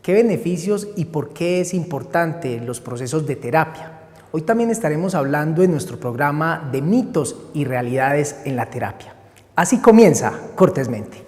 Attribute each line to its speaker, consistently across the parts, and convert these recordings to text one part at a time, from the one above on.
Speaker 1: ¿Qué beneficios y por qué es importante los procesos de terapia? Hoy también estaremos hablando en nuestro programa de mitos y realidades en la terapia. Así comienza Cortésmente.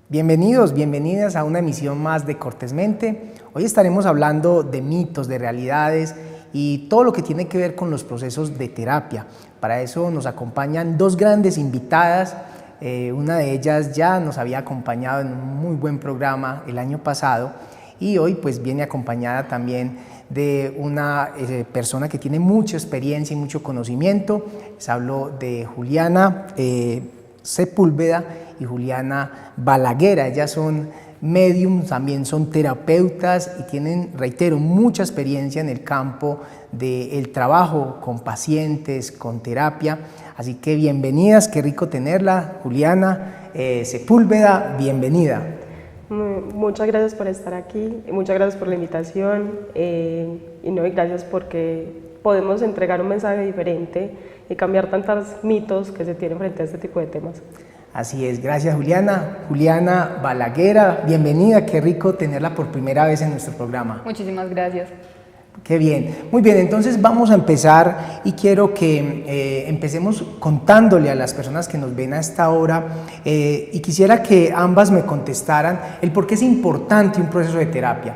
Speaker 1: Bienvenidos, bienvenidas a una emisión más de Cortésmente. Hoy estaremos hablando de mitos, de realidades y todo lo que tiene que ver con los procesos de terapia. Para eso nos acompañan dos grandes invitadas. Una de ellas ya nos había acompañado en un muy buen programa el año pasado y hoy pues viene acompañada también de una persona que tiene mucha experiencia y mucho conocimiento. Les hablo de Juliana Sepúlveda y Juliana Balaguer. Ellas son médiums, también son terapeutas y tienen, reitero, mucha experiencia en el campo del trabajo con pacientes, con terapia. Así que bienvenidas, qué rico tenerla. Juliana Sepúlveda, bienvenida.
Speaker 2: Muchas gracias por estar aquí, muchas gracias por la invitación y gracias porque podemos entregar un mensaje diferente y cambiar tantos mitos que se tienen frente a este tipo de temas.
Speaker 1: Así es, gracias Juliana. Juliana Balaguer, bienvenida, qué rico tenerla por primera vez en nuestro programa.
Speaker 3: Muchísimas gracias.
Speaker 1: Qué bien, muy bien, entonces vamos a empezar y quiero que empecemos contándole a las personas que nos ven a esta hora y quisiera que ambas me contestaran el por qué es importante un proceso de terapia.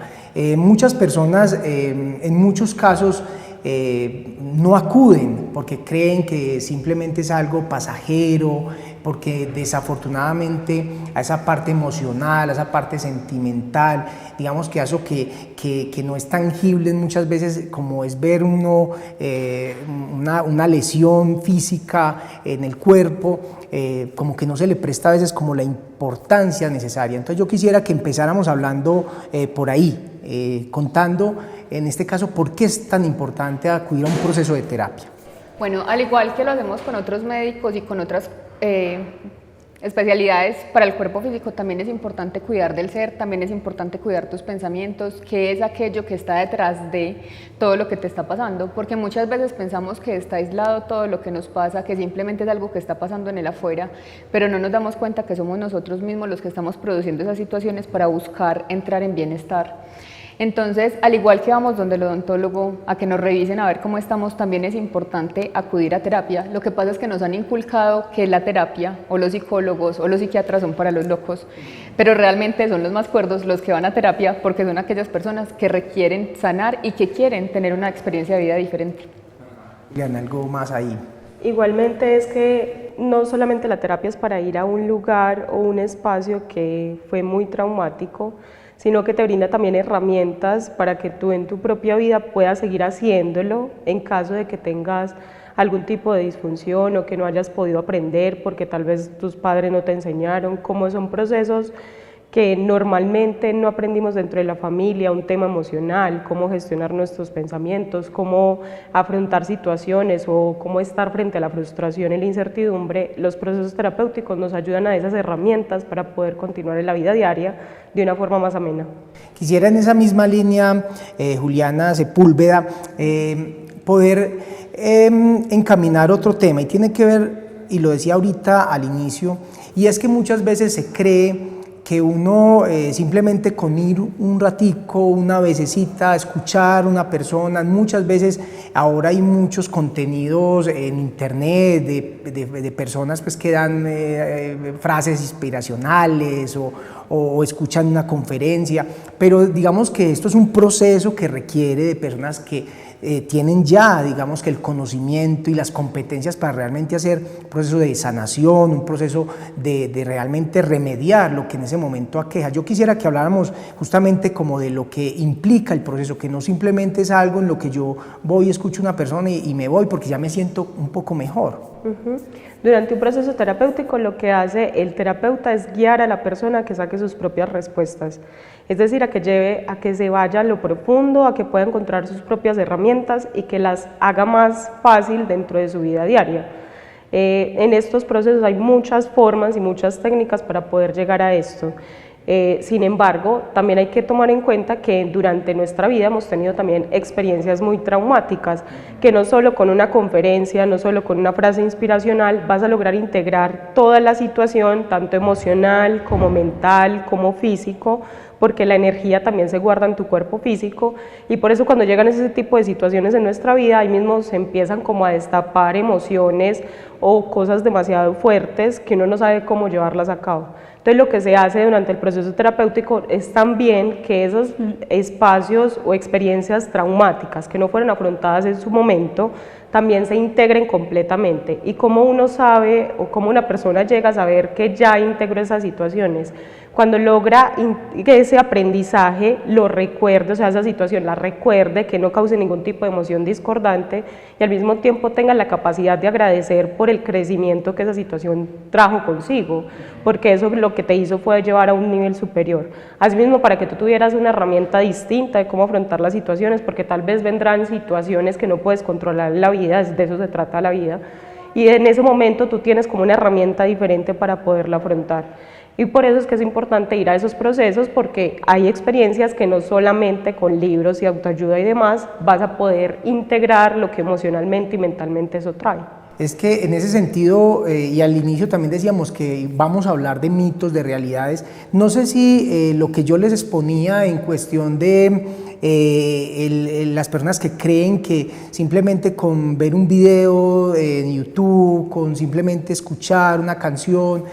Speaker 1: Muchas personas en muchos casos no acuden porque creen que simplemente es algo pasajero, porque desafortunadamente a esa parte emocional, a esa parte sentimental, digamos que eso que no es tangible muchas veces como es ver uno una lesión física en el cuerpo, como que no se le presta a veces como la importancia necesaria. Entonces yo quisiera que empezáramos hablando por ahí, contando en este caso por qué es tan importante acudir a un proceso de terapia.
Speaker 3: Bueno, al igual que lo hacemos con otros médicos y con otras especialidades para el cuerpo físico, también es importante cuidar del ser, también es importante cuidar tus pensamientos, qué es aquello que está detrás de todo lo que te está pasando, porque muchas veces pensamos que está aislado todo lo que nos pasa, que simplemente es algo que está pasando en el afuera, pero no nos damos cuenta que somos nosotros mismos los que estamos produciendo esas situaciones para buscar entrar en bienestar. Entonces, al igual que vamos donde el odontólogo a que nos revisen a ver cómo estamos, también es importante acudir a terapia. Lo que pasa es que nos han inculcado que la terapia o los psicólogos o los psiquiatras son para los locos, pero realmente son los más cuerdos los que van a terapia porque son aquellas personas que requieren sanar y que quieren tener una experiencia de vida diferente.
Speaker 1: Bien, algo más ahí.
Speaker 2: Igualmente es que no solamente la terapia es para ir a un lugar o un espacio que fue muy traumático, sino que te brinda también herramientas para que tú en tu propia vida puedas seguir haciéndolo en caso de que tengas algún tipo de disfunción o que no hayas podido aprender porque tal vez tus padres no te enseñaron, cómo son procesos que normalmente no aprendimos dentro de la familia, un tema emocional, cómo gestionar nuestros pensamientos, cómo afrontar situaciones o cómo estar frente a la frustración y la incertidumbre. Los procesos terapéuticos nos ayudan a esas herramientas para poder continuar en la vida diaria de una forma más amena.
Speaker 1: Quisiera en esa misma línea, Juliana Sepúlveda, poder encaminar otro tema y tiene que ver, y lo decía ahorita al inicio, y es que muchas veces se cree que uno simplemente con ir un ratico, una vececita, escuchar a una persona, muchas veces ahora hay muchos contenidos en internet de personas pues, que dan frases inspiracionales o escuchan una conferencia, pero digamos que esto es un proceso que requiere de personas que tienen ya, digamos que el conocimiento y las competencias para realmente hacer un proceso de sanación, un proceso de realmente remediar lo que en ese momento aqueja. Yo quisiera que habláramos justamente como de lo que implica el proceso, que no simplemente es algo en lo que yo voy y escucho a una persona y me voy porque ya me siento un poco mejor.
Speaker 2: Durante un proceso terapéutico lo que hace el terapeuta es guiar a la persona a que saque sus propias respuestas, es decir, a que se vaya a lo profundo, a que pueda encontrar sus propias herramientas y que las haga más fácil dentro de su vida diaria. En estos procesos hay muchas formas y muchas técnicas para poder llegar a esto. Sin embargo, también hay que tomar en cuenta que durante nuestra vida hemos tenido también experiencias muy traumáticas, que no solo con una conferencia, no solo con una frase inspiracional vas a lograr integrar toda la situación, tanto emocional como mental, como físico, porque la energía también se guarda en tu cuerpo físico, y por eso cuando llegan ese tipo de situaciones en nuestra vida, ahí mismo se empiezan como a destapar emociones o cosas demasiado fuertes que uno no sabe cómo llevarlas a cabo. Entonces lo que se hace durante el proceso terapéutico es también que esos espacios o experiencias traumáticas que no fueron afrontadas en su momento también se integren completamente. Y cómo uno sabe o cómo una persona llega a saber que ya integró esas situaciones, cuando logra que ese aprendizaje lo recuerde, o sea, esa situación la recuerde, que no cause ningún tipo de emoción discordante y al mismo tiempo tenga la capacidad de agradecer por el crecimiento que esa situación trajo consigo, porque eso lo que te hizo fue llevar a un nivel superior. Asimismo, para que tú tuvieras una herramienta distinta de cómo afrontar las situaciones, porque tal vez vendrán situaciones que no puedes controlar en la vida, de eso se trata la vida, y en ese momento tú tienes como una herramienta diferente para poderla afrontar. Y por eso es que es importante ir a esos procesos, porque hay experiencias que no solamente con libros y autoayuda y demás vas a poder integrar lo que emocionalmente y mentalmente eso trae.
Speaker 1: Es que en ese sentido, y al inicio también decíamos que vamos a hablar de mitos, de realidades. No sé si lo que yo les exponía en cuestión de las personas que creen que simplemente con ver un video en YouTube, con simplemente escuchar una canción,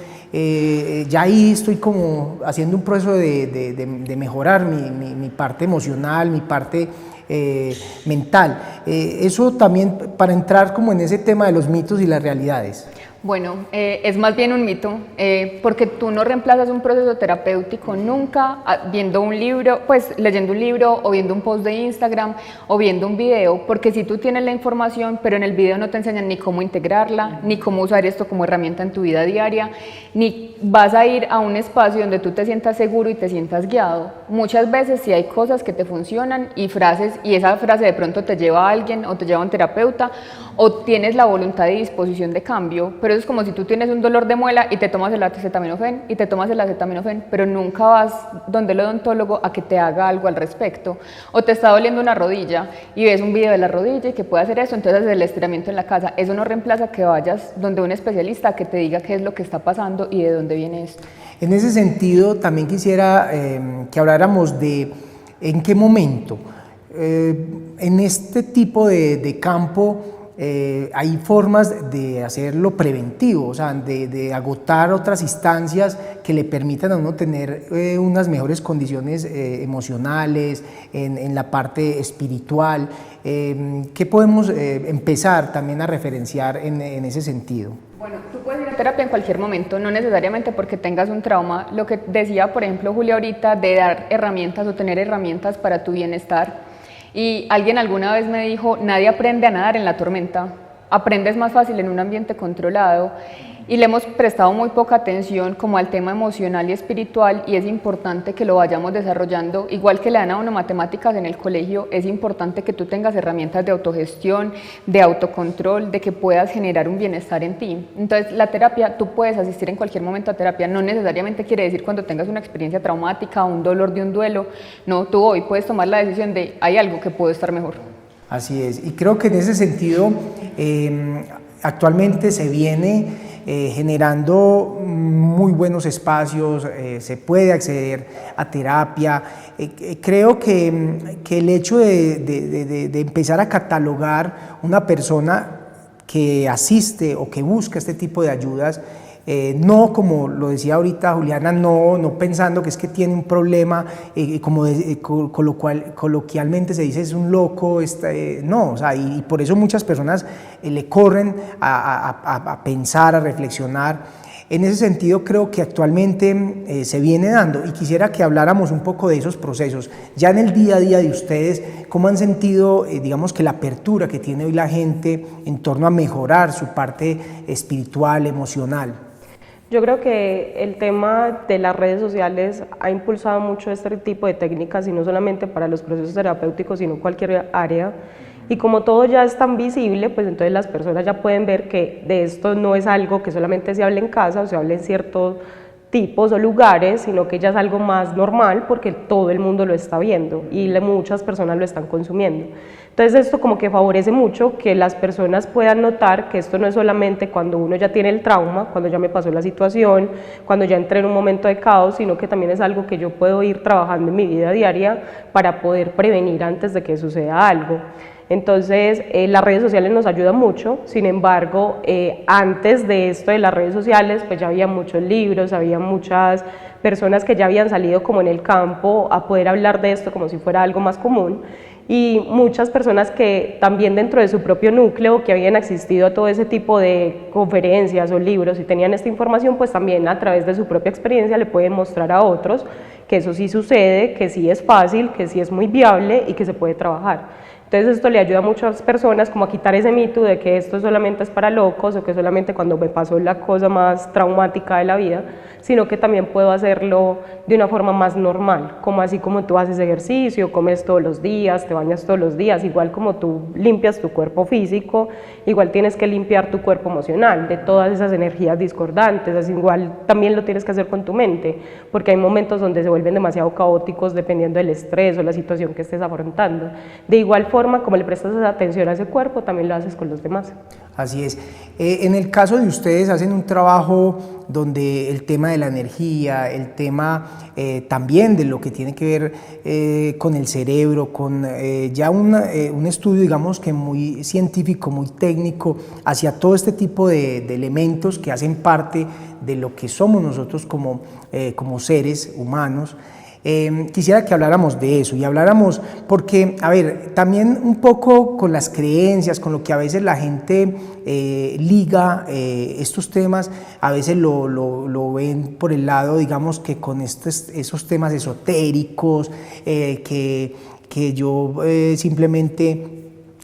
Speaker 1: ya ahí estoy como haciendo un proceso de mejorar mi parte emocional, mi parte mental. Eso también para entrar como en ese tema de los mitos y las realidades.
Speaker 3: Bueno, es más bien un mito, porque tú no reemplazas un proceso terapéutico nunca viendo un libro, pues leyendo un libro o viendo un post de Instagram o viendo un video, porque si tú tienes la información, pero en el video no te enseñan ni cómo integrarla, ni cómo usar esto como herramienta en tu vida diaria, ni vas a ir a un espacio donde tú te sientas seguro y te sientas guiado. Muchas veces sí hay cosas que te funcionan y frases, y esa frase de pronto te lleva a alguien o te lleva a un terapeuta, o tienes la voluntad y disposición de cambio, pero es como si tú tienes un dolor de muela y te tomas el acetaminofén y te tomas el acetaminofén, pero nunca vas donde el odontólogo a que te haga algo al respecto, o te está doliendo una rodilla y ves un video de la rodilla y que puede hacer eso, entonces haces el estiramiento en la casa. Eso no reemplaza que vayas donde un especialista que te diga qué es lo que está pasando y de dónde viene esto.
Speaker 1: En ese sentido, también quisiera que habláramos de en qué momento, en este tipo de campo, hay formas de hacerlo preventivo, o sea, de agotar otras instancias que le permitan a uno tener unas mejores condiciones emocionales, en la parte espiritual. ¿Qué podemos empezar también a referenciar en ese sentido?
Speaker 3: Bueno, tú puedes ir a terapia en cualquier momento, no necesariamente porque tengas un trauma. Lo que decía, por ejemplo, Julia ahorita, de dar herramientas o tener herramientas para tu bienestar. Y alguien alguna vez me dijo, nadie aprende a nadar en la tormenta, aprendes más fácil en un ambiente controlado, y le hemos prestado muy poca atención como al tema emocional y espiritual, y es importante que lo vayamos desarrollando. Igual que le dan a uno matemáticas en el colegio, es importante que tú tengas herramientas de autogestión, de autocontrol, de que puedas generar un bienestar en ti. Entonces la terapia, tú puedes asistir en cualquier momento a terapia, no necesariamente quiere decir cuando tengas una experiencia traumática o un dolor de un duelo, no, tú hoy puedes tomar la decisión de hay algo que puedo estar mejor.
Speaker 1: Así es, y creo que en ese sentido actualmente se viene generando muy buenos espacios, se puede acceder a terapia. Creo que el hecho de empezar a catalogar una persona que asiste o que busca este tipo de ayudas, no como lo decía ahorita Juliana, no pensando que es que tiene un problema, coloquialmente se dice es un loco, no, o sea, y por eso muchas personas le corren a pensar, a reflexionar. En ese sentido creo que actualmente se viene dando, y quisiera que habláramos un poco de esos procesos, ya en el día a día de ustedes, cómo han sentido, digamos que la apertura que tiene hoy la gente en torno a mejorar su parte espiritual, emocional.
Speaker 2: Yo creo que el tema de las redes sociales ha impulsado mucho este tipo de técnicas, y no solamente para los procesos terapéuticos, sino cualquier área. Y como todo ya es tan visible, pues entonces las personas ya pueden ver que de esto no es algo que solamente se hable en casa o se hable en ciertos tipos o lugares, sino que ya es algo más normal porque todo el mundo lo está viendo y muchas personas lo están consumiendo. Entonces esto como que favorece mucho que las personas puedan notar que esto no es solamente cuando uno ya tiene el trauma, cuando ya me pasó la situación, cuando ya entré en un momento de caos, sino que también es algo que yo puedo ir trabajando en mi vida diaria para poder prevenir antes de que suceda algo. Entonces, las redes sociales nos ayudan mucho, sin embargo, antes de esto de las redes sociales, pues ya había muchos libros, había muchas personas que ya habían salido como en el campo a poder hablar de esto como si fuera algo más común, y muchas personas que también dentro de su propio núcleo que habían asistido a todo ese tipo de conferencias o libros y tenían esta información, pues también a través de su propia experiencia le pueden mostrar a otros que eso sí sucede, que sí es fácil, que sí es muy viable y que se puede trabajar. Entonces esto le ayuda a muchas personas como a quitar ese mito de que esto solamente es para locos o que solamente cuando me pasó la cosa más traumática de la vida, sino que también puedo hacerlo de una forma más normal, como así como tú haces ejercicio, comes todos los días, te bañas todos los días, igual como tú limpias tu cuerpo físico, igual tienes que limpiar tu cuerpo emocional de todas esas energías discordantes, así igual también lo tienes que hacer con tu mente, porque hay momentos donde se vuelven demasiado caóticos dependiendo del estrés o la situación que estés afrontando. De igual forma, como le prestas atención a ese cuerpo, también lo haces con los demás.
Speaker 1: Así es. En el caso de ustedes hacen un trabajo donde el tema de la energía, el tema también de lo que tiene que ver con el cerebro, con ya un estudio digamos que muy científico, muy técnico hacia todo este tipo de elementos que hacen parte de lo que somos nosotros como seres humanos. Quisiera que habláramos de eso y habláramos porque, a ver, también un poco con las creencias, con lo que a veces la gente liga estos temas, a veces lo ven por el lado, digamos, que con esos temas esotéricos, que yo simplemente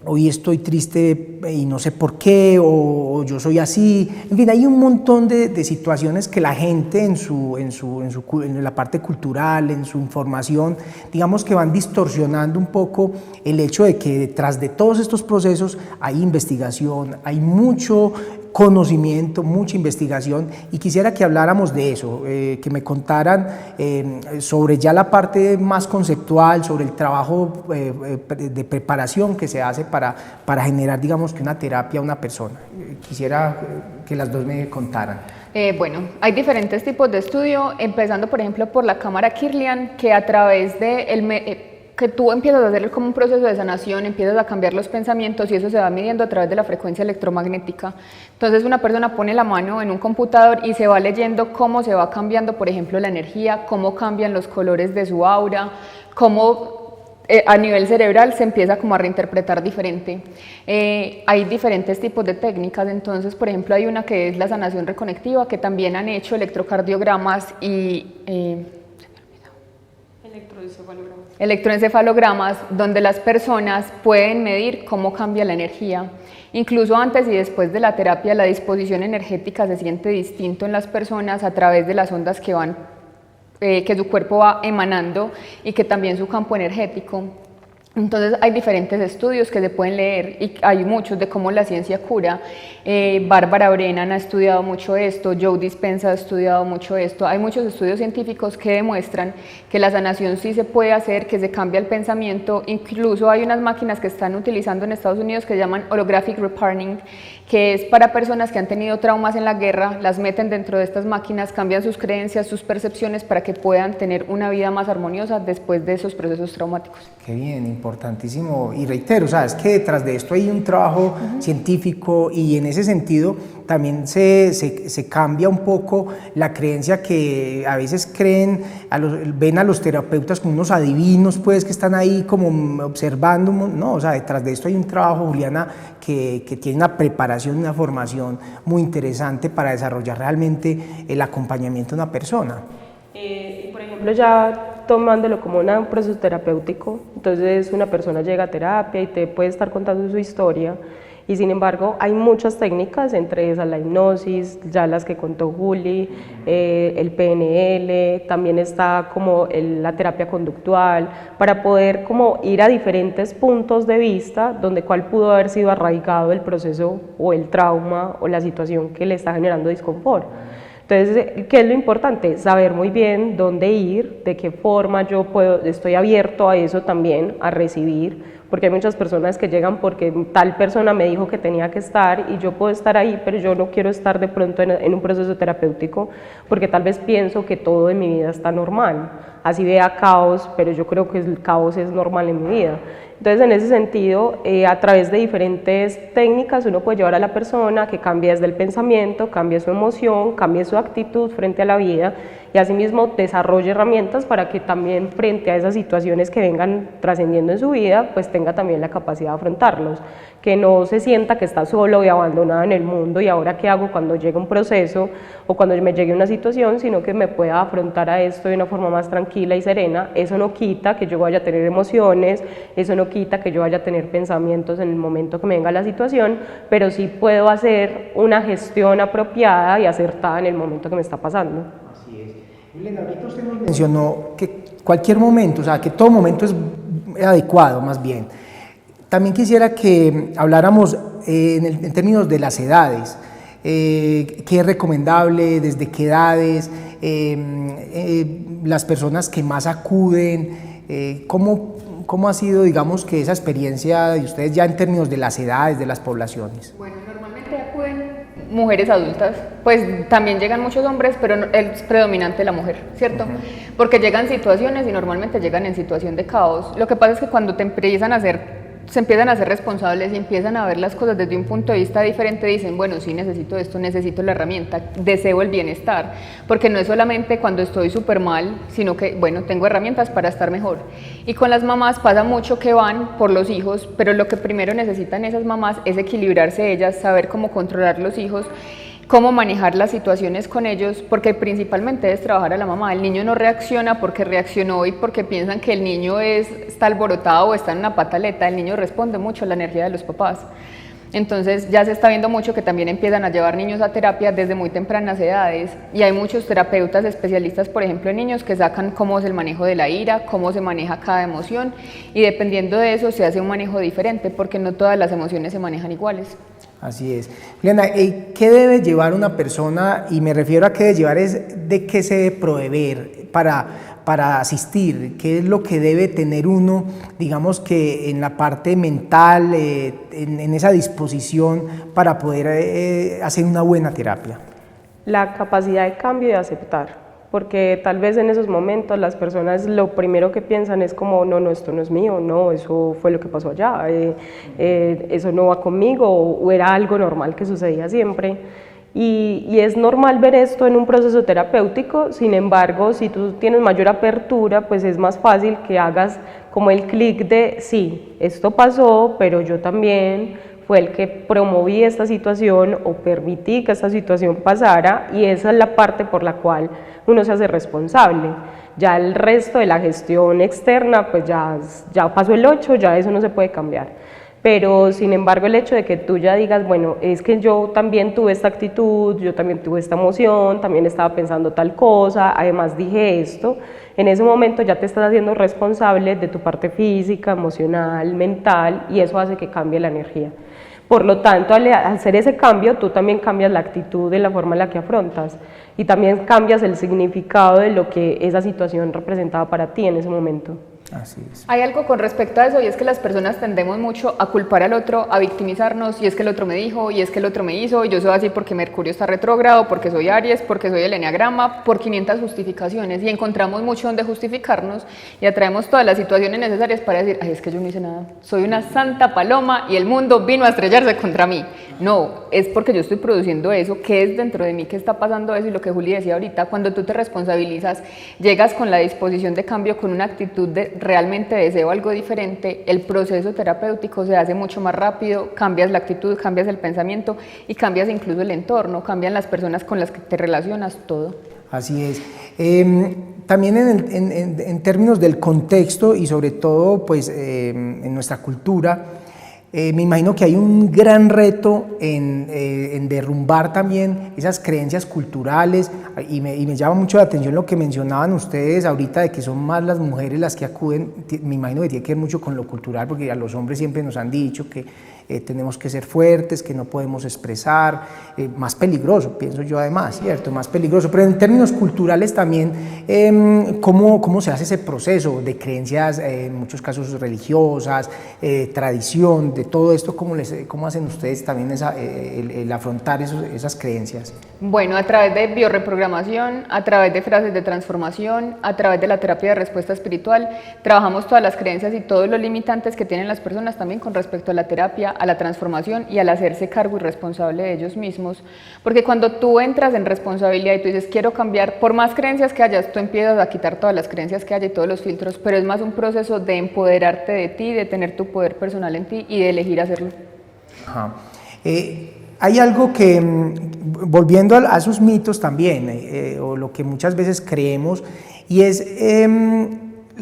Speaker 1: hoy estoy triste y no sé por qué, o yo soy así. En fin, hay un montón de situaciones que la gente en la parte cultural, en su información, digamos que van distorsionando un poco el hecho de que detrás de todos estos procesos hay investigación, hay mucho conocimiento, mucha investigación, y quisiera que habláramos de eso, que me contaran sobre ya la parte más conceptual, sobre el trabajo de preparación que se hace para generar, digamos, que una terapia a una persona. Quisiera que las dos me contaran.
Speaker 3: Bueno, hay diferentes tipos de estudio, empezando por ejemplo por la cámara Kirlian, que a través de que tú empiezas a hacer como un proceso de sanación, empiezas a cambiar los pensamientos y eso se va midiendo a través de la frecuencia electromagnética. Entonces una persona pone la mano en un computador y se va leyendo cómo se va cambiando, por ejemplo, la energía, cómo cambian los colores de su aura, cómo a nivel cerebral se empieza como a reinterpretar diferente. Hay diferentes tipos de técnicas, entonces por ejemplo hay una que es la sanación reconectiva, que también han hecho electrocardiogramas y electroencefalogramas, donde las personas pueden medir cómo cambia la energía. Incluso antes y después de la terapia, la disposición energética se siente distinto en las personas a través de las ondas que su cuerpo va emanando y que también su campo energético. Entonces hay diferentes estudios que se pueden leer y hay muchos de cómo la ciencia cura. Bárbara Brennan ha estudiado mucho esto, Joe Dispenza ha estudiado mucho esto. Hay muchos estudios científicos que demuestran que la sanación sí se puede hacer, que se cambia el pensamiento. Incluso hay unas máquinas que están utilizando en Estados Unidos que se llaman holographic reparting, que es para personas que han tenido traumas en la guerra, las meten dentro de estas máquinas, cambian sus creencias, sus percepciones para que puedan tener una vida más armoniosa después de esos procesos traumáticos.
Speaker 1: Qué bien, importantísimo. Y reitero, sabes que detrás de esto hay un trabajo científico y en ese sentido también se cambia un poco la creencia que a veces ven a los terapeutas como unos adivinos, pues, que están ahí como observando, no, o sea, detrás de esto hay un trabajo, Juliana, que tiene una preparación, una formación muy interesante para desarrollar realmente el acompañamiento de una persona.
Speaker 2: Por ejemplo, ya tomándolo como un proceso terapéutico, entonces una persona llega a terapia y te puede estar contando su historia Y sin embargo, hay muchas técnicas, entre esas la hipnosis, ya las que contó Juli, el PNL, también está como la terapia conductual, para poder como ir a diferentes puntos de vista donde cuál pudo haber sido arraigado el proceso o el trauma o la situación que le está generando disconfort. Entonces, ¿qué es lo importante? Saber muy bien dónde ir, de qué forma yo estoy abierto a eso también, a recibir, porque hay muchas personas que llegan porque tal persona me dijo que tenía que estar y yo puedo estar ahí, pero yo no quiero estar de pronto en un proceso terapéutico porque tal vez pienso que todo en mi vida está normal, así vea caos, pero yo creo que el caos es normal en mi vida. Entonces, en ese sentido, a través de diferentes técnicas uno puede llevar a la persona que cambie desde el pensamiento, cambie su emoción, cambie su actitud frente a la vida y asimismo desarrolle herramientas para que también frente a esas situaciones que vengan trascendiendo en su vida, pues tenga también la capacidad de afrontarlos, que no se sienta que está solo y abandonado en el mundo y ahora qué hago cuando llegue un proceso o cuando me llegue una situación, sino que me pueda afrontar a esto de una forma más tranquila y serena. Eso no quita que yo vaya a tener emociones, eso no quita que yo vaya a tener pensamientos en el momento que me venga la situación, pero sí puedo hacer una gestión apropiada y acertada en el momento que me está pasando.
Speaker 1: Así es. Elena, ahorita usted nos mencionó que cualquier momento, o sea, que todo momento es adecuado más bien. También quisiera que habláramos en términos de las edades. ¿Qué es recomendable? ¿Desde qué edades? Las personas que más acuden, ¿cómo ha sido, digamos, que esa experiencia de ustedes ya en términos de las edades, de las poblaciones?
Speaker 3: Bueno, normalmente acuden mujeres adultas, pues también llegan muchos hombres, pero es predominante la mujer, ¿cierto? Porque llegan situaciones y normalmente llegan en situación de caos. Lo que pasa es que cuando se empiezan a hacer responsables y empiezan a ver las cosas desde un punto de vista diferente, dicen, bueno, sí necesito esto, necesito la herramienta, deseo el bienestar, porque no es solamente cuando estoy súper mal, sino que, bueno, tengo herramientas para estar mejor. Y con las mamás pasa mucho que van por los hijos, pero lo que primero necesitan esas mamás es equilibrarse ellas, saber cómo controlar los hijos, cómo manejar las situaciones con ellos, porque principalmente es trabajar a la mamá. El niño no reacciona porque reaccionó y porque piensan que el niño está alborotado o está en una pataleta. El niño responde mucho a la energía de los papás. Entonces ya se está viendo mucho que también empiezan a llevar niños a terapia desde muy tempranas edades y hay muchos terapeutas especialistas, por ejemplo, en niños que sacan cómo es el manejo de la ira, cómo se maneja cada emoción y dependiendo de eso se hace un manejo diferente porque no todas las emociones se manejan iguales.
Speaker 1: Así es. Juliana, ¿qué debe llevar una persona? Y me refiero a qué debe llevar es de qué se debe proveer para asistir, qué es lo que debe tener uno, digamos que en la parte mental, en esa disposición para poder hacer una buena terapia.
Speaker 2: La capacidad de cambio y de aceptar, porque tal vez en esos momentos las personas lo primero que piensan es como, no, esto no es mío, no, eso fue lo que pasó allá, eso no va conmigo, o era algo normal que sucedía siempre. Y es normal ver esto en un proceso terapéutico, sin embargo, si tú tienes mayor apertura, pues es más fácil que hagas como el clic de, sí, esto pasó, pero yo también fue el que promoví esta situación o permití que esta situación pasara y esa es la parte por la cual uno se hace responsable. Ya el resto de la gestión externa, pues ya pasó el 8, ya eso no se puede cambiar. Pero sin embargo el hecho de que tú ya digas, bueno, es que yo también tuve esta actitud, yo también tuve esta emoción, también estaba pensando tal cosa, además dije esto, en ese momento ya te estás haciendo responsable de tu parte física, emocional, mental y eso hace que cambie la energía. Por lo tanto, al hacer ese cambio, tú también cambias la actitud de la forma en la que afrontas y también cambias el significado de lo que esa situación representaba para ti en ese momento.
Speaker 1: Así es.
Speaker 3: Hay algo con respecto a eso y es que las personas tendemos mucho a culpar al otro, a victimizarnos y es que el otro me dijo y es que el otro me hizo y yo soy así porque Mercurio está retrógrado, porque soy Aries, porque soy el Eneagrama, por 500 justificaciones y encontramos mucho donde justificarnos y atraemos todas las situaciones necesarias para decir, ay, es que yo no hice nada, soy una santa paloma y el mundo vino a estrellarse contra mí. No, es porque yo estoy produciendo eso, ¿qué es dentro de mí? ¿Qué está pasando eso? Y lo que Juli decía ahorita, cuando tú te responsabilizas, llegas con la disposición de cambio, con una actitud de realmente deseo algo diferente, el proceso terapéutico se hace mucho más rápido, cambias la actitud, cambias el pensamiento y cambias incluso el entorno, cambian las personas con las que te relacionas, todo.
Speaker 1: Así es. También en términos del contexto y sobre todo pues, en nuestra cultura, Me imagino que hay un gran reto en derrumbar también esas creencias culturales y me llama mucho la atención lo que mencionaban ustedes ahorita de que son más las mujeres las que acuden. Me imagino que tiene que ver mucho con lo cultural, porque a los hombres siempre nos han dicho que tenemos que ser fuertes, que no podemos expresar, más peligroso, pienso yo además, ¿cierto? Más peligroso, pero en términos culturales también, ¿cómo se hace ese proceso de creencias, en muchos casos religiosas, tradición, de todo esto? ¿Cómo hacen ustedes también el afrontar esas creencias?
Speaker 3: Bueno, a través de bioreprogramación, a través de frases de transformación, a través de la terapia de respuesta espiritual, trabajamos todas las creencias y todos los limitantes que tienen las personas también con respecto a la terapia, a la transformación y al hacerse cargo y responsable de ellos mismos, porque cuando tú entras en responsabilidad y tú dices quiero cambiar, por más creencias que hayas, tú empiezas a quitar todas las creencias que haya y todos los filtros, pero es más un proceso de empoderarte de ti, de tener tu poder personal en ti y de elegir hacerlo.
Speaker 1: Ajá. Hay algo que, volviendo a esos mitos también, o lo que muchas veces creemos, y es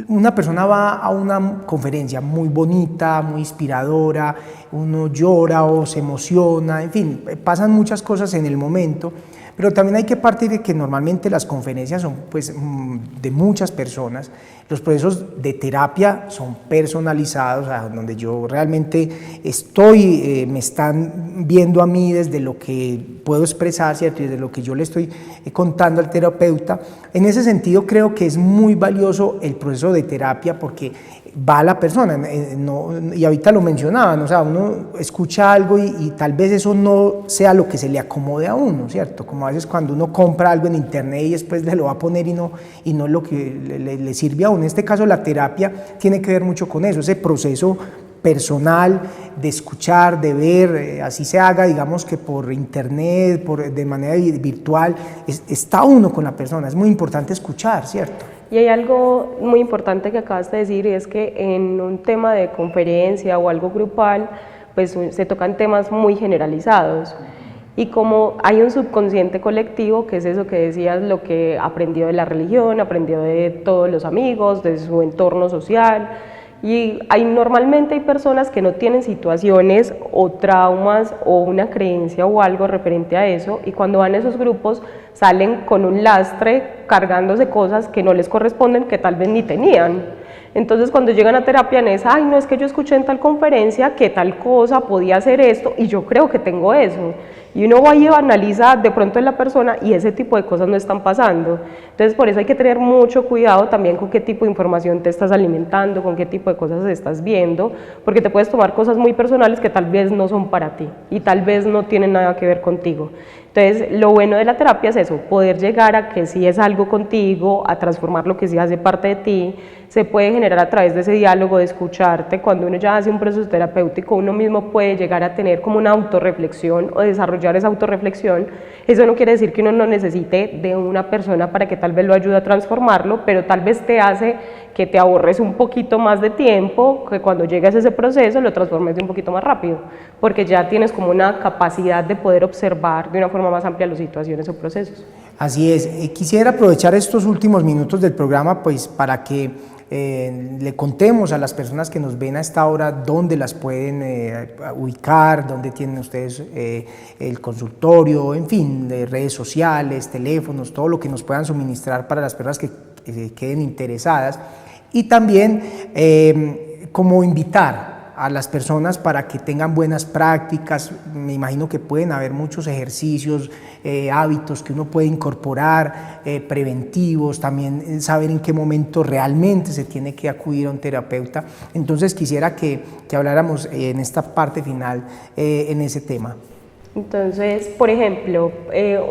Speaker 1: una persona va a una conferencia muy bonita, muy inspiradora, uno llora o se emociona, en fin, pasan muchas cosas en el momento, pero también hay que partir de que normalmente las conferencias son pues, de muchas personas. Los procesos de terapia son personalizados, o sea, donde yo realmente me están viendo a mí desde lo que puedo expresar, ¿cierto? Y desde lo que yo le estoy contando al terapeuta. En ese sentido creo que es muy valioso el proceso de terapia porque va la persona, y ahorita lo mencionaban, o sea, uno escucha algo y tal vez eso no sea lo que se le acomode a uno, ¿cierto? Como a veces cuando uno compra algo en internet y después le lo va a poner y no lo que le sirve a uno. En este caso la terapia tiene que ver mucho con eso, ese proceso personal de escuchar, de ver, así se haga, digamos que por internet, de manera virtual, está uno con la persona, es muy importante escuchar, ¿cierto?
Speaker 2: Y hay algo muy importante que acabas de decir, y es que en un tema de conferencia o algo grupal, pues se tocan temas muy generalizados. Y como hay un subconsciente colectivo, que es eso que decías, lo que aprendió de la religión, aprendió de todos los amigos, de su entorno social, y normalmente hay personas que no tienen situaciones o traumas o una creencia o algo referente a eso, y cuando van a esos grupos salen con un lastre cargándose cosas que no les corresponden, que tal vez ni tenían. Entonces cuando llegan a terapia es, ay, no, es que yo escuché en tal conferencia que tal cosa podía hacer esto y yo creo que tengo eso. Y uno va y analiza de pronto en la persona y ese tipo de cosas no están pasando. Entonces por eso hay que tener mucho cuidado también con qué tipo de información te estás alimentando, con qué tipo de cosas estás viendo, porque te puedes tomar cosas muy personales que tal vez no son para ti y tal vez no tienen nada que ver contigo. Entonces, lo bueno de la terapia es eso, poder llegar a que si es algo contigo, a transformar lo que sí hace parte de ti, se puede generar a través de ese diálogo, de escucharte. Cuando uno ya hace un proceso terapéutico, uno mismo puede llegar a tener como una autorreflexión o desarrollar esa autorreflexión. Eso no quiere decir que uno no necesite de una persona para que tal vez lo ayude a transformarlo, pero tal vez te hace que te ahorres un poquito más de tiempo, que cuando llegues a ese proceso lo transformes un poquito más rápido, porque ya tienes como una capacidad de poder observar de una forma más amplia las situaciones o procesos.
Speaker 1: Así es. Quisiera aprovechar estos últimos minutos del programa pues para que le contemos a las personas que nos ven a esta hora dónde las pueden ubicar, dónde tienen ustedes el consultorio, en fin, de redes sociales, teléfonos, todo lo que nos puedan suministrar para las personas que queden interesadas, y también como invitar a las personas para que tengan buenas prácticas. Me imagino que pueden haber muchos ejercicios, hábitos que uno puede incorporar, preventivos, también saber en qué momento realmente se tiene que acudir a un terapeuta. Entonces quisiera que habláramos en esta parte final en ese tema.
Speaker 2: Entonces, por ejemplo,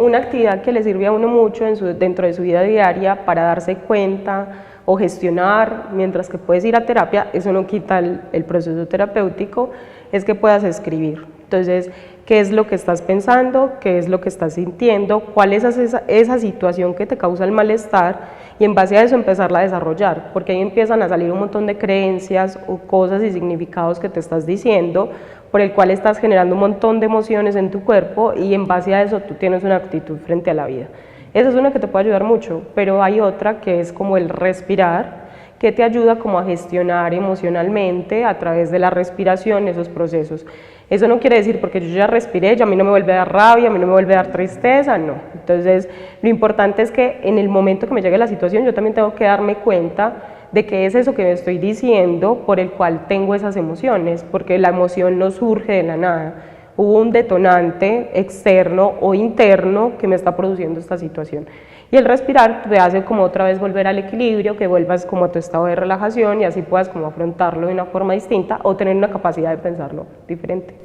Speaker 2: una actividad que le sirve a uno mucho dentro de su vida diaria para darse cuenta o gestionar, mientras que puedes ir a terapia, eso no quita el proceso terapéutico, es que puedas escribir. Entonces, ¿qué es lo que estás pensando? ¿Qué es lo que estás sintiendo? ¿Cuál es esa situación que te causa el malestar? Y en base a eso empezarla a desarrollar, porque ahí empiezan a salir un montón de creencias o cosas y significados que te estás diciendo, por el cual estás generando un montón de emociones en tu cuerpo, y en base a eso tú tienes una actitud frente a la vida. Esa es una que te puede ayudar mucho, pero hay otra que es como el respirar, que te ayuda como a gestionar emocionalmente a través de la respiración esos procesos. Eso no quiere decir porque yo ya respiré, ya a mí no me vuelve a dar rabia, a mí no me vuelve a dar tristeza, no. Entonces, lo importante es que en el momento que me llegue la situación, yo también tengo que darme cuenta de qué es eso que me estoy diciendo por el cual tengo esas emociones, porque la emoción no surge de la nada. Hubo un detonante externo o interno que me está produciendo esta situación. Y el respirar te hace como otra vez volver al equilibrio, que vuelvas como a tu estado de relajación y así puedas como afrontarlo de una forma distinta o tener una capacidad de pensarlo diferente.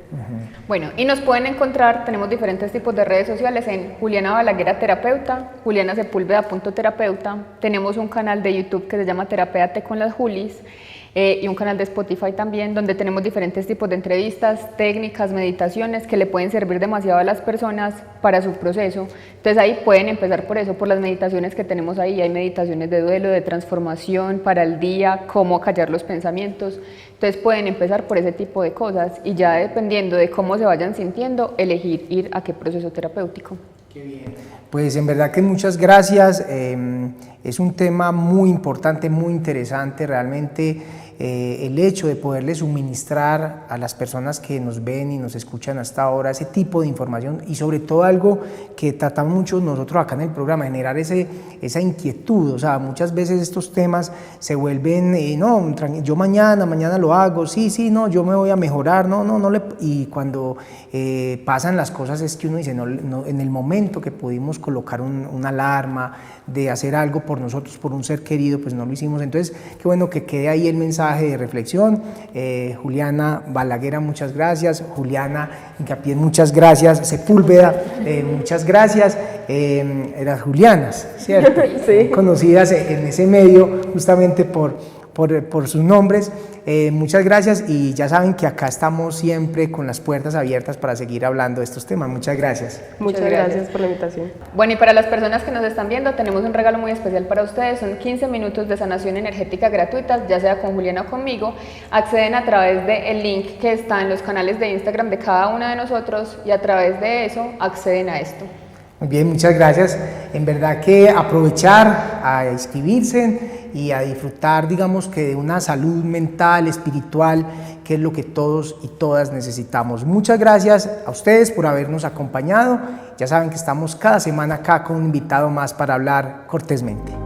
Speaker 3: Bueno, y nos pueden encontrar, tenemos diferentes tipos de redes sociales en Juliana Balaguera Terapeuta, julianasepulveda.terapeuta, tenemos un canal de YouTube que se llama Terapéate con las Julis, y un canal de Spotify también, donde tenemos diferentes tipos de entrevistas, técnicas, meditaciones que le pueden servir demasiado a las personas para su proceso. Entonces ahí pueden empezar por eso, por las meditaciones que tenemos ahí. Hay meditaciones de duelo, de transformación para el día, cómo acallar los pensamientos. Entonces pueden empezar por ese tipo de cosas y ya dependiendo de cómo se vayan sintiendo, elegir ir a qué proceso terapéutico.
Speaker 1: Qué bien. Pues en verdad que muchas gracias. Es un tema muy importante, muy interesante, realmente el hecho de poderle suministrar a las personas que nos ven y nos escuchan hasta ahora ese tipo de información y sobre todo algo que tratamos mucho nosotros acá en el programa, generar esa inquietud. O sea, muchas veces estos temas se vuelven, no, yo mañana lo hago, sí, no, yo me voy a mejorar, y cuando pasan las cosas es que uno dice, no, en el momento que pudimos colocar una alarma de hacer algo por nosotros, por un ser querido, pues no lo hicimos. Entonces, qué bueno que quede ahí el mensaje de reflexión. Juliana Balaguera, muchas gracias. Juliana Hincapié, muchas gracias. Sepúlveda, muchas gracias. Eran Julianas, ¿cierto?
Speaker 2: Sí.
Speaker 1: Conocidas en ese medio justamente por sus nombres. Muchas gracias y ya saben que acá estamos siempre con las puertas abiertas para seguir hablando de estos temas. Muchas gracias.
Speaker 2: Muchas gracias por la invitación.
Speaker 3: Bueno, y para las personas que nos están viendo, tenemos un regalo muy especial para ustedes. Son 15 minutos de sanación energética gratuitas, ya sea con Juliana o conmigo. Acceden a través del link que está en los canales de Instagram de cada una de nosotros y a través de eso acceden a esto.
Speaker 1: Muy bien, muchas gracias. En verdad que aprovechar a inscribirse y a disfrutar, digamos que de una salud mental, espiritual, que es lo que todos y todas necesitamos. Muchas gracias a ustedes por habernos acompañado. Ya saben que estamos cada semana acá con un invitado más para hablar cortésmente.